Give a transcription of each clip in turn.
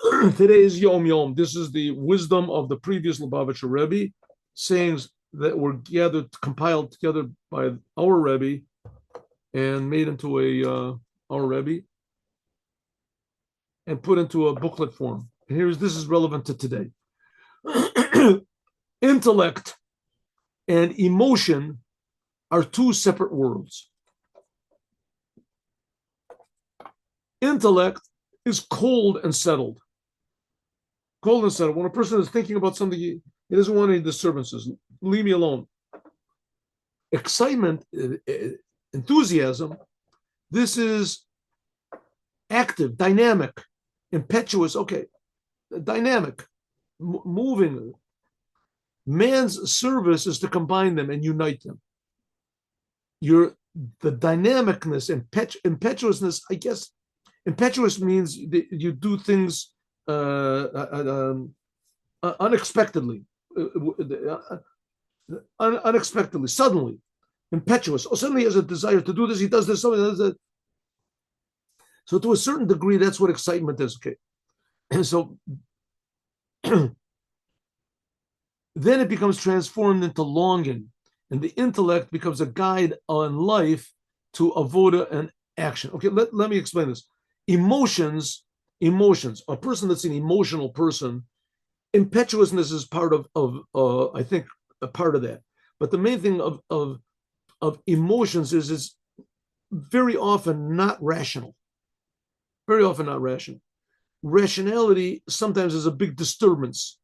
Today is Yom Yom. This is the wisdom of the previous Lubavitcher Rebbe, sayings that were gathered, compiled together by our Rebbe and made into our Rebbe and put into a booklet form. And this is relevant to today. Intellect and emotion are two separate worlds. Intellect is cold and settled. Cold and settled. When a person is thinking about something, he doesn't want any disturbances. Leave me alone. Excitement, enthusiasm, this is active, dynamic, impetuous, okay, dynamic, moving. Man's service is to combine them and unite them. The dynamicness, impetuousness, I guess, impetuous means that you do things unexpectedly, unexpectedly, suddenly, impetuous. Oh, suddenly he has a desire to do this. He does this. Something does that. So to a certain degree, that's what excitement is. Okay, and so then it becomes transformed into longing, and the intellect becomes a guide on life to avoda and action. Okay, let me explain this. Emotions. A person that's an emotional person, impetuousness is part of I think a part of that. But the main thing of emotions is it's very often not rational. Very often not rational. Rationality sometimes is a big disturbance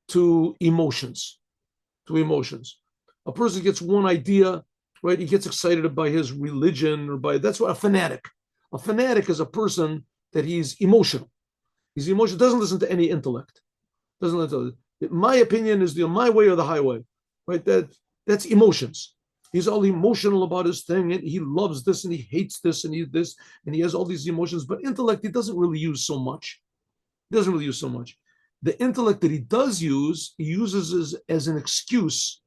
to emotions. A person gets one idea, right? He gets excited by his religion or by that's what a fanatic. A fanatic is a person that he's emotional. He's emotional, doesn't listen to any intellect. Doesn't listen to, my opinion is my way or the highway, right? That's emotions. He's all emotional about his thing, and he loves this and he hates this and he has all these emotions. But intellect, he doesn't really use so much. He doesn't really use so much. The intellect that he does use, he uses as an excuse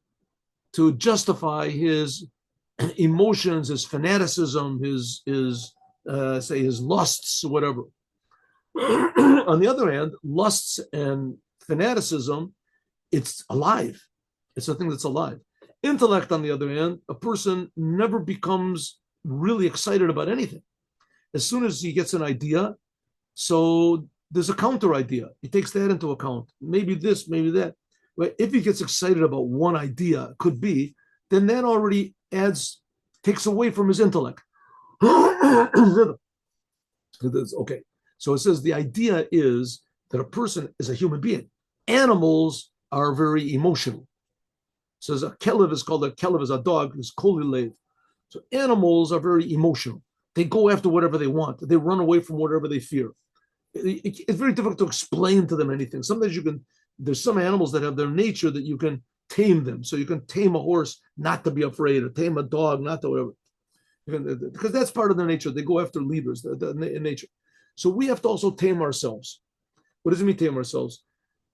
to justify his emotions, his fanaticism, his say his lusts, whatever. On the other hand, lusts and fanaticism, it's alive. It's a thing that's alive. Intellect, on the other hand, a person never becomes really excited about anything. As soon as he gets an idea, so there's a counter idea. He takes that into account. Maybe this, maybe that. But if he gets excited about one idea, could be, then that already takes away from his intellect. Okay. So it says the idea is that a person is a human being. Animals are very emotional. It says a kelev is called a kelev is a dog, is kolilev. So animals are very emotional. They go after whatever they want. They run away from whatever they fear. It's very difficult to explain to them anything. Sometimes there's some animals that have their nature that you can tame them. So you can tame a horse not to be afraid, or tame a dog not to whatever. Because that's part of their nature. They go after leaders in nature. So we have to also tame ourselves. What does it mean, tame ourselves?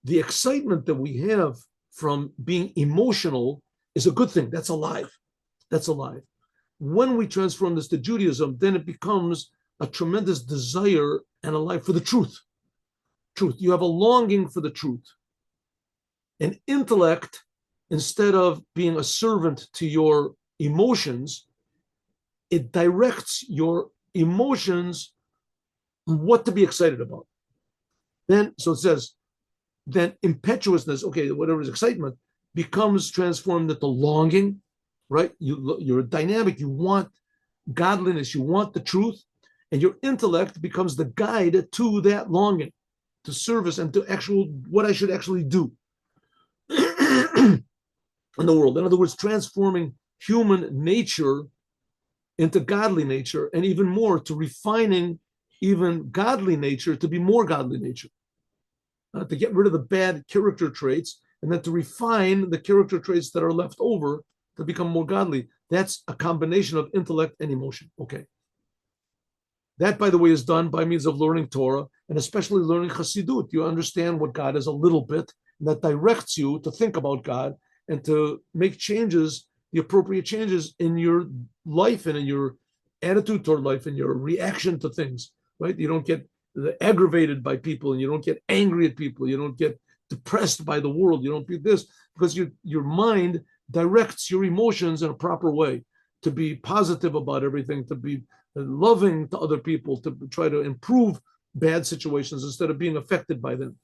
The excitement that we have from being emotional is a good thing. That's alive. That's alive. When we transform this to Judaism, then it becomes a tremendous desire and a life for the truth. Truth. You have a longing for the truth. An intellect, instead of being a servant to your emotions, it directs your emotions what to be excited about. Then, so it says, then impetuousness, okay, whatever is excitement, becomes transformed into longing, right? You're dynamic, you want godliness, you want the truth, and your intellect becomes the guide to that longing, to service and to what I should actually do in the world. In other words, transforming human nature into godly nature, and even more to refining even godly nature to be more godly nature, to get rid of the bad character traits, and then to refine the character traits that are left over to become more godly. That's a combination of intellect and emotion. Okay. That, by the way, is done by means of learning Torah, and especially learning Chassidut. You understand what God is a little bit, and that directs you to think about God and to make changes, the appropriate changes in your life and in your attitude toward life and your reaction to things, right? You don't get aggravated by people, and you don't get angry at people. You don't get depressed by the world. You don't be this because your mind directs your emotions in a proper way to be positive about everything, to be loving to other people, to try to improve bad situations instead of being affected by them.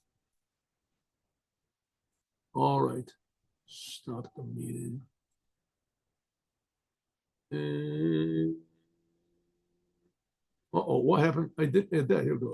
All right. Stop the meeting. Uh-oh, what happened? I did that. Here we go.